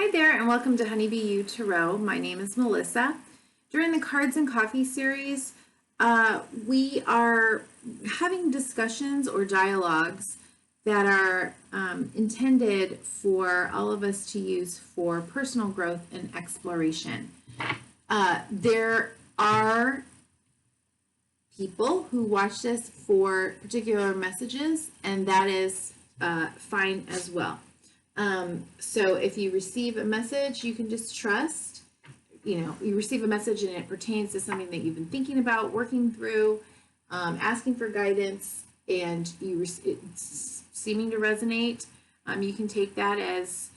Hi there, and welcome to Honeybee U Tarot. My name is Melissa. During the Cards and Coffee series, we are having discussions or dialogues that are intended for all of us to use for personal growth and exploration. There are people who watch this for particular messages, and that is fine as well. So if you receive a message, you can just trust, you receive a message and it pertains to something that you've been thinking about, working through, asking for guidance, and it's seeming to resonate. You can take that as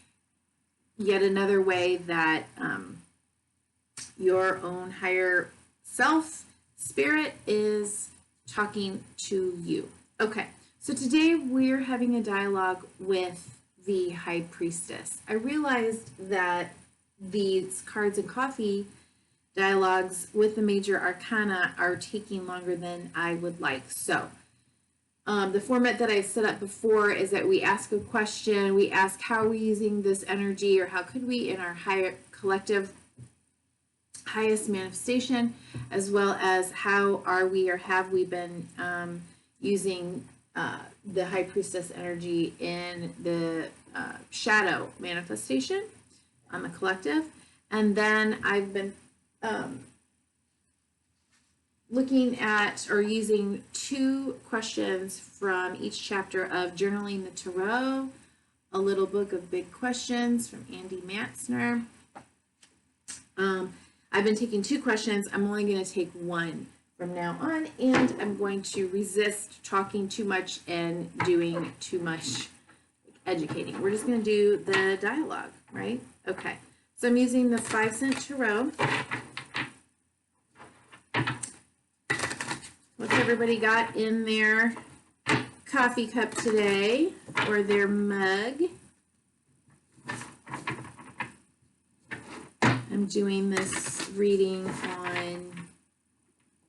yet another way that your own higher self, spirit, is talking to you. Okay, so today we're having a dialogue with the High Priestess. I realized that these Cards and Coffee dialogues with the Major Arcana are taking longer than I would like. So the format that I set up before is that we ask a question, we ask how are we using this energy, or how could we in our higher collective highest manifestation, as well as how are we or have we been using the High Priestess energy in the shadow manifestation on the collective. And then I've been looking at or using 2 questions from each chapter of Journaling the Tarot, A Little Book of Big Questions from Andy Matzner. I've been taking 2 questions. I'm only going to take 1 from now on, and I'm going to resist talking too much and doing too much educating. We're just going to do the dialogue, right? Okay. So I'm using the 5-cent tarot. What's everybody got in their coffee cup today, or their mug? I'm doing this reading on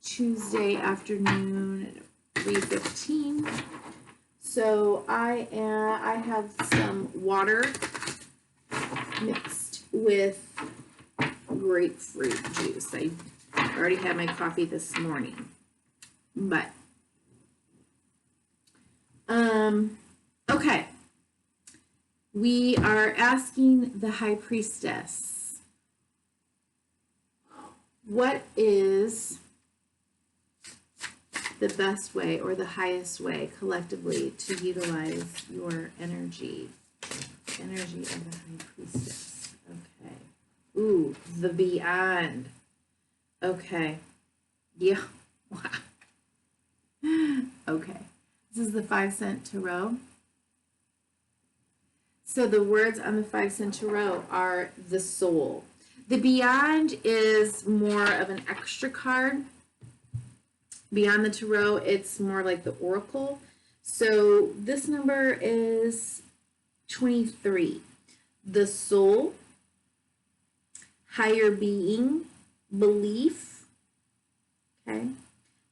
Tuesday afternoon at 3:15. So I have some water mixed with grapefruit juice. I already had my coffee this morning, but okay. We are asking the High Priestess, what is the best way or the highest way collectively to utilize your energy of the High Priestess? Okay. Ooh, the beyond. Okay. Yeah. Wow. Okay. This is the 5-cent tarot. So the words on the 5-cent tarot are the soul. The beyond is more of an extra card. Beyond the tarot, it's more like the oracle. So this number is 23. The soul, higher being, belief. Okay,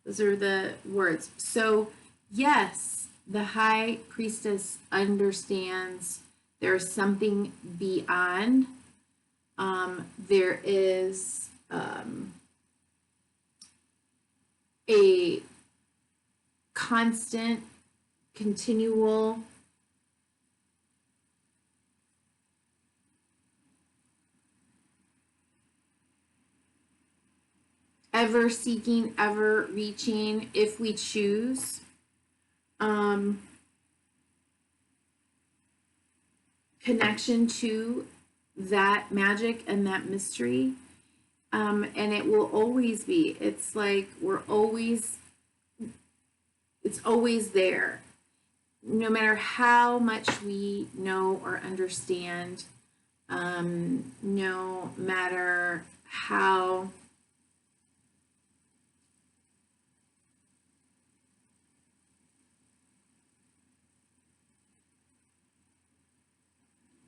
those are the words. So yes, the High Priestess understands there's something beyond. There is a constant, continual ever seeking, ever reaching, if we choose, connection to that magic and that mystery. And it will always be. It's like it's always there. No matter how much we know or understand, no matter how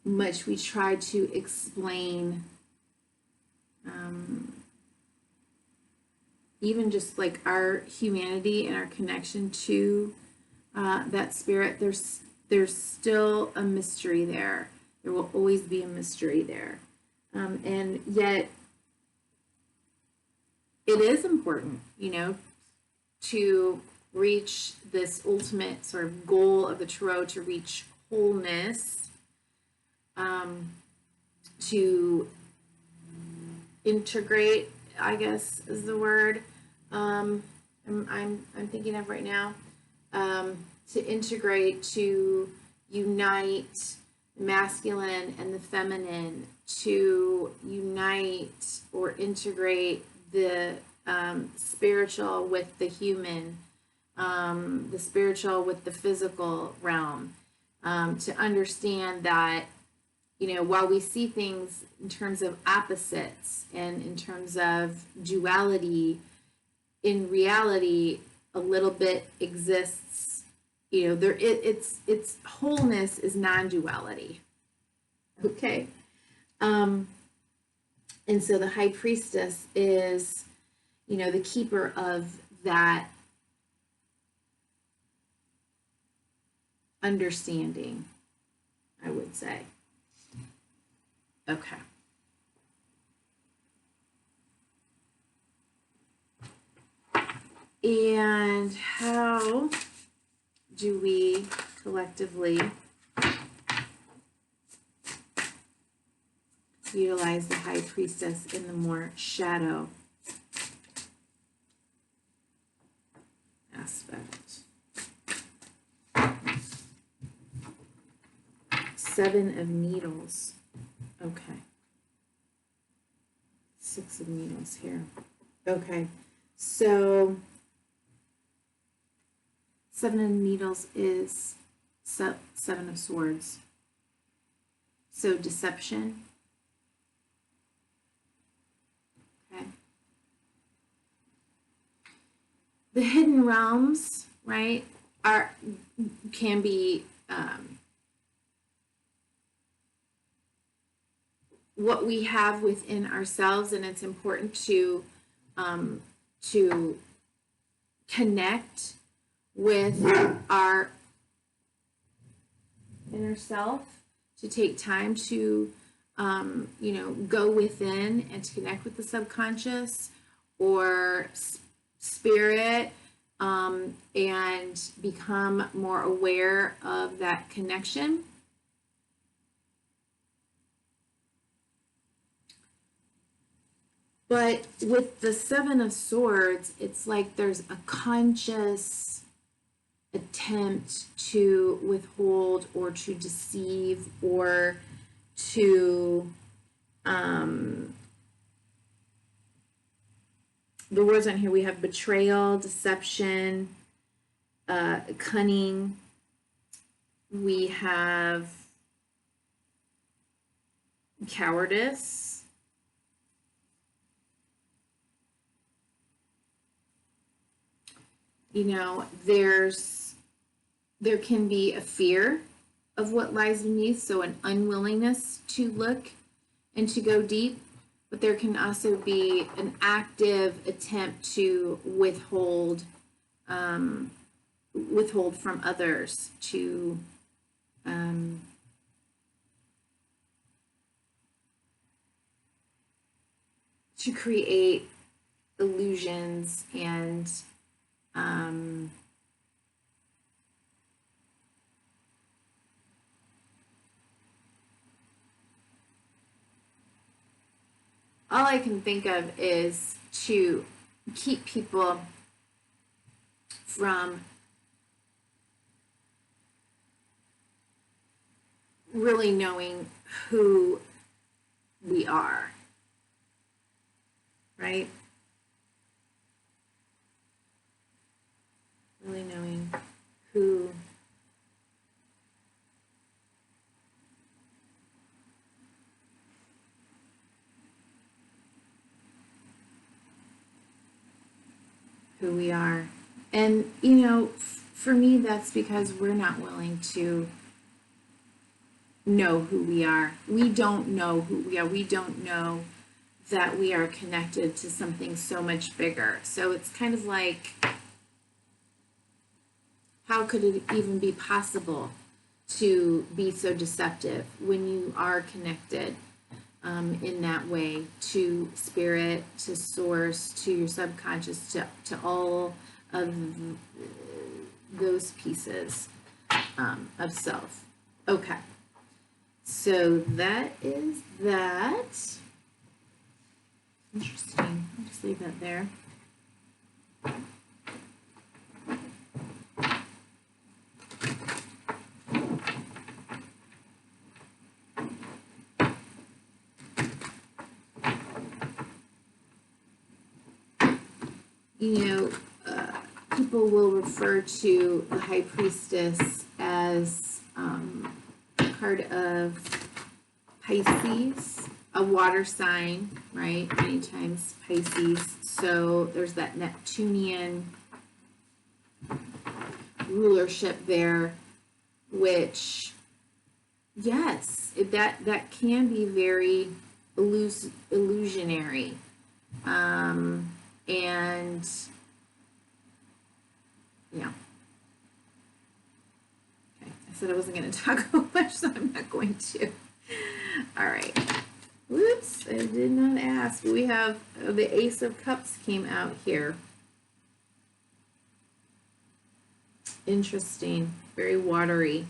much we try to explain, even just like our humanity and our connection to that spirit, there's still a mystery there. There will always be a mystery there. And yet it is important, you know, to reach this ultimate sort of goal of the tarot, to reach wholeness, to integrate, I guess is the word I'm thinking of right now, to integrate, to unite the masculine and the feminine, to unite or integrate the spiritual with the human, the spiritual with the physical realm, to understand that, you know, while we see things in terms of opposites and in terms of duality, in reality, a little bit exists. You know, it's wholeness is non-duality. Okay. And so the high priestess is, you know, the keeper of that understanding, I would say. Okay. And how do we collectively utilize the high priestess in the more shadow aspect? 7 of Needles. Okay. 6 of Needles here. Okay. So 7 of Needles is 7 of Swords. So deception. Okay. The hidden realms, right, can be what we have within ourselves, and it's important to connect with our inner self, to take time to, you know, go within and to connect with the subconscious or spirit, and become more aware of that connection. But with the 7 of Swords, it's like there's a conscious attempt to withhold or to deceive or to, the words on here, we have betrayal, deception, cunning. We have cowardice. You know, there can be a fear of what lies beneath, so an unwillingness to look and to go deep, but there can also be an active attempt to withhold from others, to create illusions and all I can think of is to keep people from really knowing who we are, right? Really knowing who we are. And, you know, for me, that's because we're not willing to know who we are. We don't know who we are. We don't know that we are connected to something so much bigger. So it's kind of like, how could it even be possible to be so deceptive when you are connected in that way to spirit, to source, to your subconscious, to all of those pieces of self. Okay, so that is that. Interesting. I'll just leave that there. You know, people will refer to the High Priestess as a card of Pisces, a water sign, right? Many times Pisces. So there's that Neptunian rulership there, which, yes, that can be very illusionary. And yeah. Okay, I said I wasn't going to talk about much, so I'm not going to. All right. Whoops, I did not ask. We have the Ace of Cups came out here. Interesting. Very watery.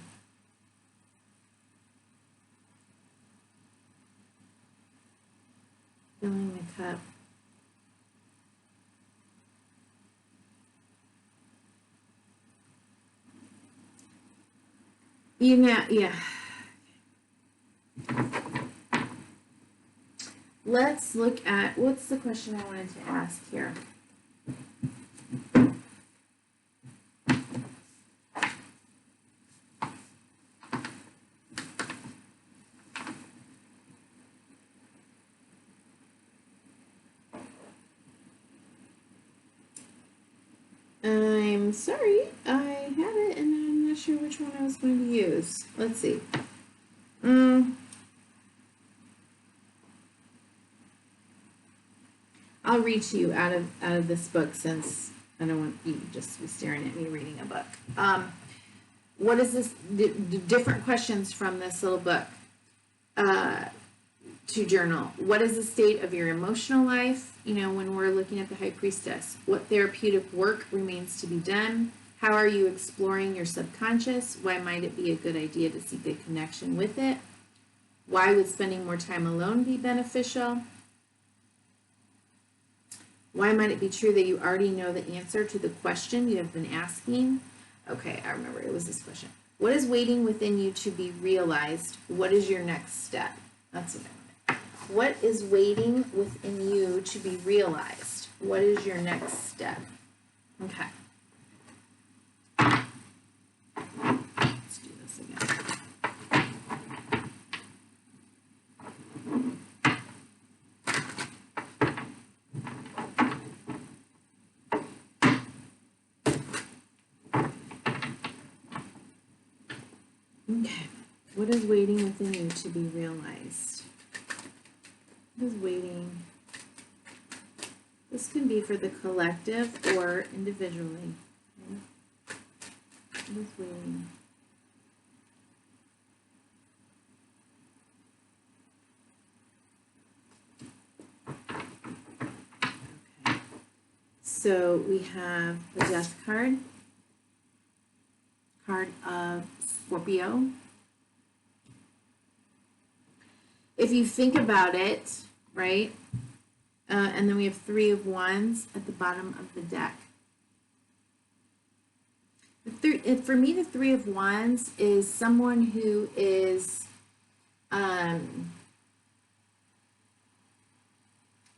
Filling the cup. You know, yeah. Let's look at, what's the question I wanted to ask here? I'm sorry, I have it and I'm not sure which one I was going to use. Let's see. I'll read to you out of this book, since I don't want you just to be staring at me reading a book. What is this? Different questions from this little book to journal. What is the state of your emotional life? You know, when we're looking at the High Priestess, what therapeutic work remains to be done? How are you exploring your subconscious? Why might it be a good idea to seek a connection with it? Why would spending more time alone be beneficial? Why might it be true that you already know the answer to the question you have been asking? Okay, I remember it was this question. What is waiting within you to be realized? What is your next step? That's what I wanted. What is waiting within you to be realized? What is your next step? Okay. Let's do this again. Okay, what is waiting within you to be realized? What is waiting? This can be for the collective or individually. Okay? What is waiting? Okay, so we have the Death card. Card of Scorpio. If you think about it, right, and then we have Three of Wands at the bottom of the deck. For me, the Three of Wands is someone who is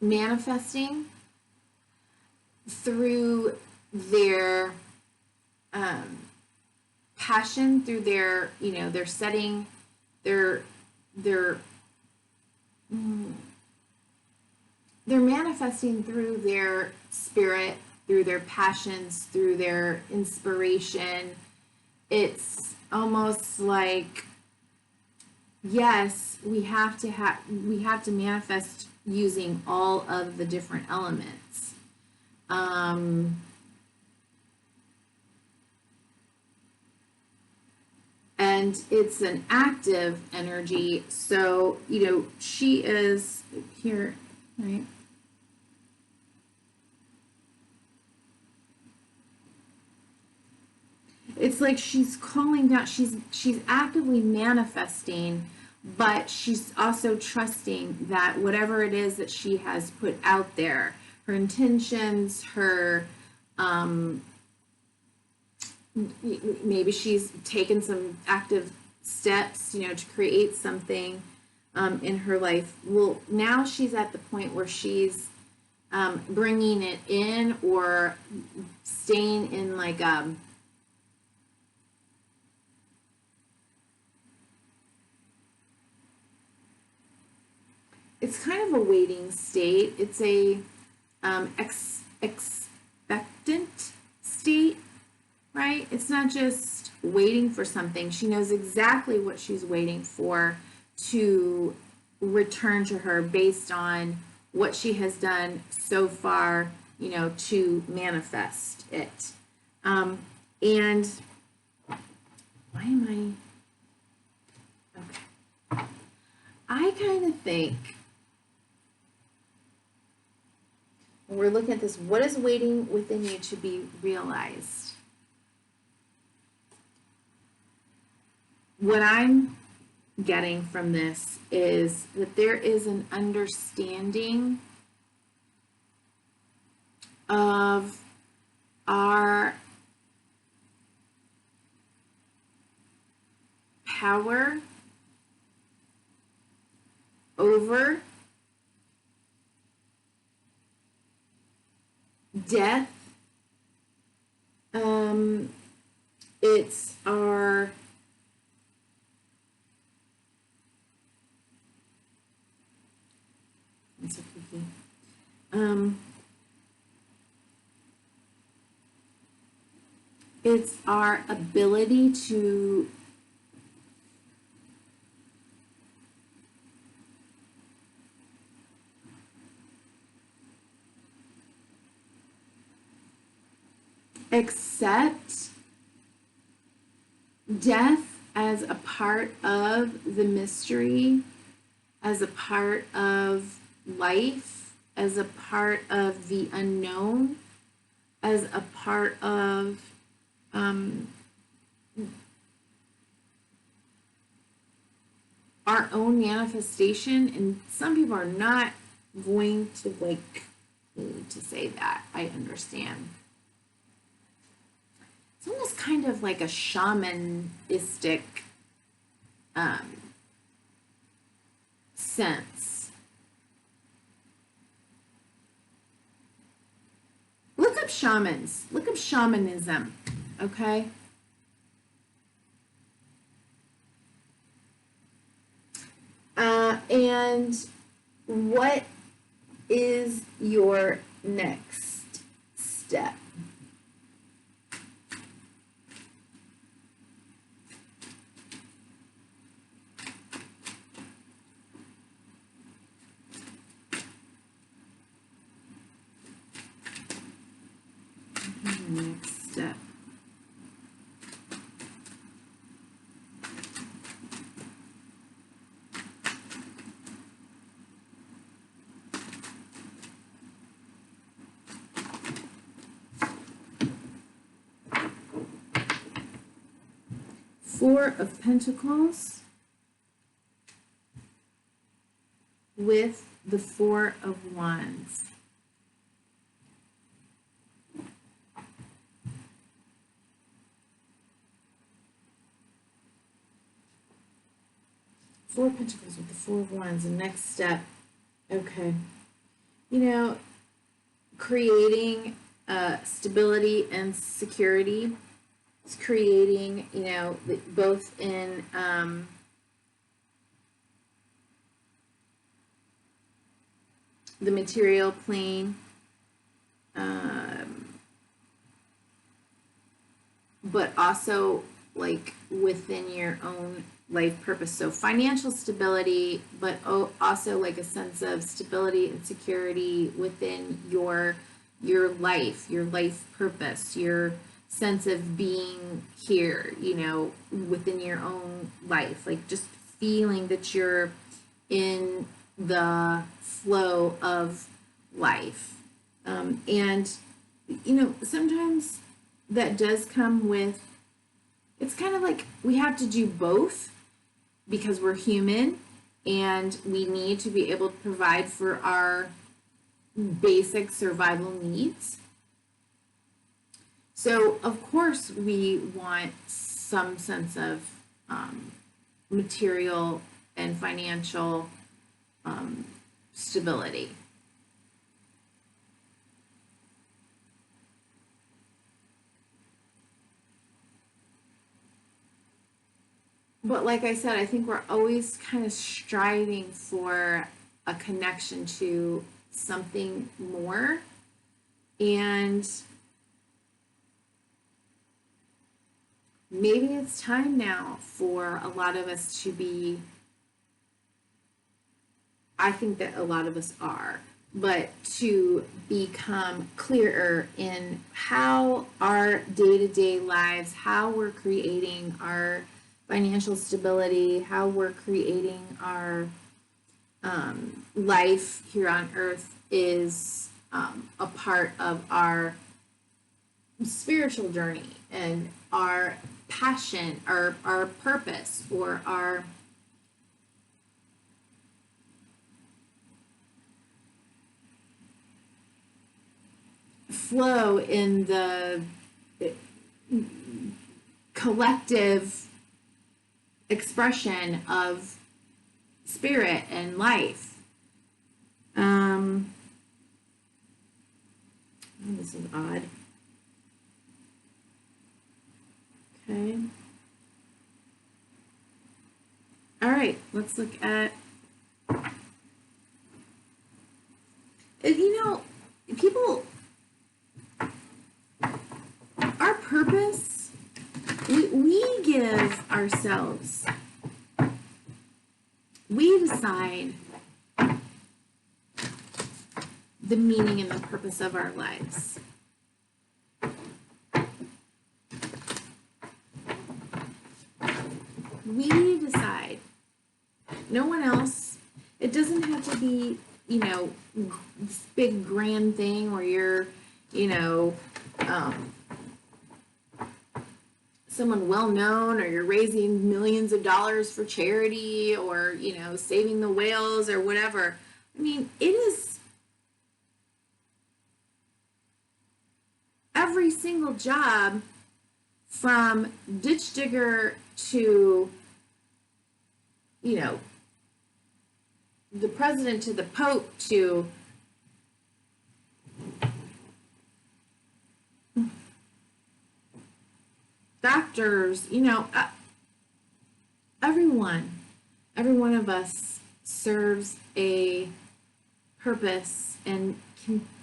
manifesting through their passion, through their, you know, they're setting they're manifesting through their spirit, through their passions, through their inspiration. It's almost like, yes, we have to manifest using all of the different elements. And and it's an active energy. So, you know, she is here, right? It's like she's calling down, she's actively manifesting, but she's also trusting that whatever it is that she has put out there, her intentions, her maybe she's taken some active steps, you know, to create something in her life. Well, now she's at the point where she's bringing it in, or staying in like it's kind of a waiting state. It's a expectant state, right? It's not just waiting for something. She knows exactly what she's waiting for to return to her based on what she has done so far, you know, to manifest it. And why am I? Okay. I kind of think when we're looking at this, what is waiting within you to be realized? What I'm getting from this is that there is an understanding of our power over death. It's our it's our ability to accept death as a part of the mystery, as a part of life, as a part of the unknown, as a part of our own manifestation. And some people are not going to like me to say that. I understand. It's almost kind of like a shamanistic sense. Look up shamans. Look up shamanism, okay? And what is your next step? Next step. Four of Pentacles with the Four of Wands. Four of Pentacles with the Four of Wands. The next step. Okay. You know, creating stability and security. It's creating, you know, both in the material plane, but also like within your own life purpose. So financial stability, but also like a sense of stability and security within your life purpose, your sense of being here, you know, within your own life, like just feeling that you're in the flow of life. And, you know, sometimes that does come with, it's kind of like we have to do both because we're human and we need to be able to provide for our basic survival needs. So, of course, we want some sense of material and financial stability. But like I said, I think we're always kind of striving for a connection to something more. And maybe it's time now for a lot of us to be, I think that a lot of us are, but to become clearer in how our day-to-day lives, how we're creating our financial stability, how we're creating our life here on earth is a part of our spiritual journey and our passion, our purpose, or our flow in the collective expression of spirit and life. This is odd. Okay. All right, let's look at, you know, people, our purpose, we give ourselves, we decide the meaning and the purpose of our lives. We decide. No one else. It doesn't have to be, you know, this big grand thing where you're, you know, someone well known, or you're raising millions of dollars for charity, or, you know, saving the whales or whatever. I mean, it is every single job from ditch digger to, you know, the president to the Pope to doctors, you know, every one of us serves a purpose and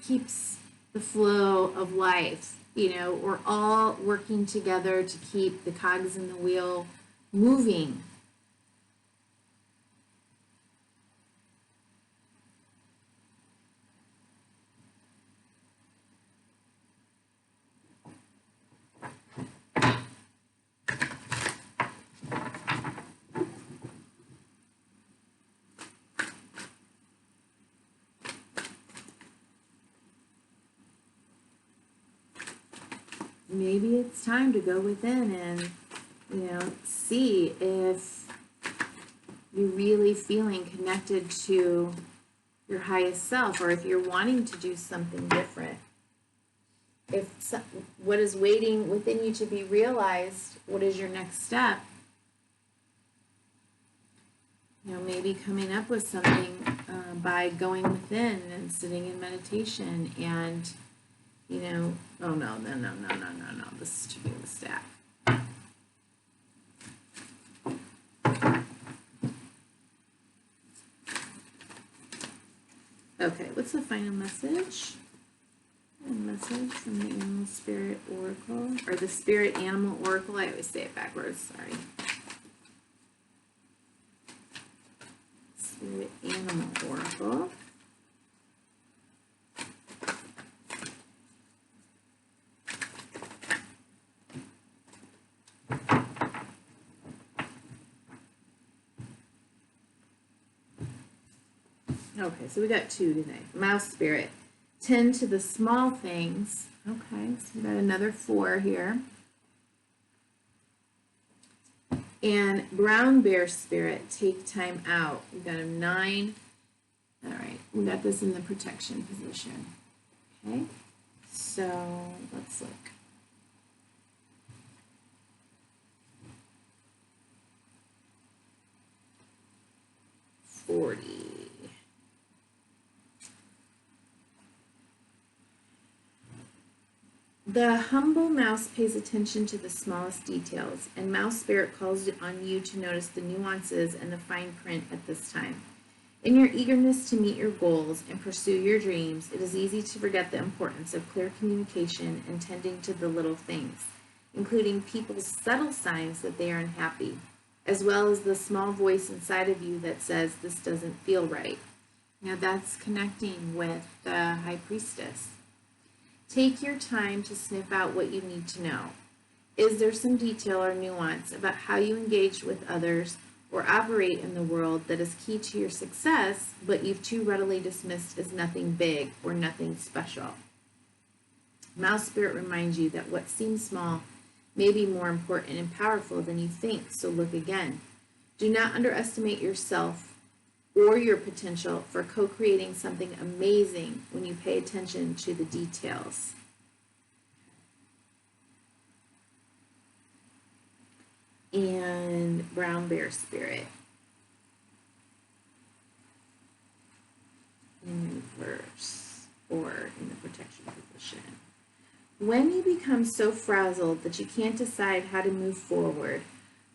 keeps the flow of life. You know, we're all working together to keep the cogs in the wheel moving. Maybe it's time to go within and, you know, see if you're really feeling connected to your highest self, or if you're wanting to do something different. If what is waiting within you to be realized, what is your next step? You know, maybe coming up with something by going within and sitting in meditation and, you know, oh no, this is too big of a stack. Okay, what's the final message? A message from the Animal Spirit Oracle, or the Spirit Animal Oracle. I always say it backwards, sorry. Spirit Animal Oracle. Okay, so we got 2 today. Mouse spirit. Tend to the small things. Okay, so we got another 4 here. And brown bear spirit, take time out. We got a 9. All right, we got this in the protection position. Okay, so let's look. The humble mouse pays attention to the smallest details, and mouse spirit calls on you to notice the nuances and the fine print at this time. In your eagerness to meet your goals and pursue your dreams, it is easy to forget the importance of clear communication and tending to the little things, including people's subtle signs that they are unhappy, as well as the small voice inside of you that says this doesn't feel right. Now that's connecting with the High Priestess. Take your time to sniff out what you need to know. Is there some detail or nuance about how you engage with others or operate in the world that is key to your success, but you've too readily dismissed as nothing big or nothing special? Mouse spirit reminds you that what seems small may be more important and powerful than you think, so look again. Do not underestimate yourself or your potential for co-creating something amazing when you pay attention to the details. And brown bear spirit in reverse or in the protection position. When you become so frazzled that you can't decide how to move forward,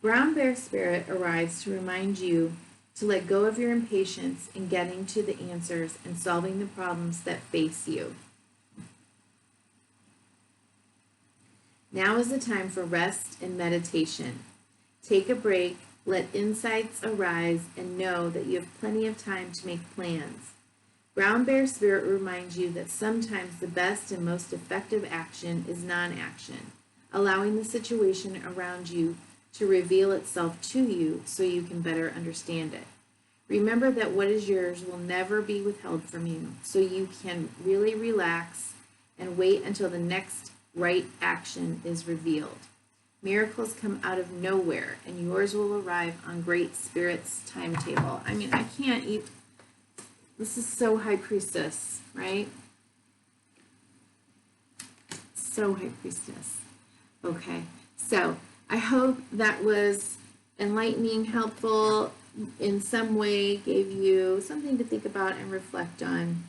brown bear spirit arrives to remind you to let go of your impatience in getting to the answers and solving the problems that face you. Now is the time for rest and meditation. Take a break, let insights arise, and know that you have plenty of time to make plans. Brown bear spirit reminds you that sometimes the best and most effective action is non-action, allowing the situation around you to reveal itself to you so you can better understand it. Remember that what is yours will never be withheld from you, so you can really relax and wait until the next right action is revealed. Miracles come out of nowhere, and yours will arrive on Great Spirit's timetable. I mean, I can't eat. This is so High Priestess, right? So High Priestess. Okay, so I hope that was enlightening, helpful, in some way gave you something to think about and reflect on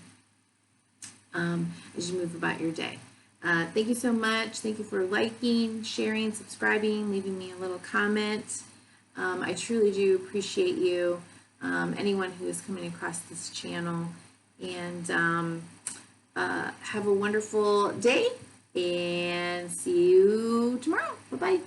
as you move about your day. Thank you so much. Thank you for liking, sharing, subscribing, leaving me a little comment. I truly do appreciate you, anyone who is coming across this channel. And have a wonderful day, and see you tomorrow. Bye-bye.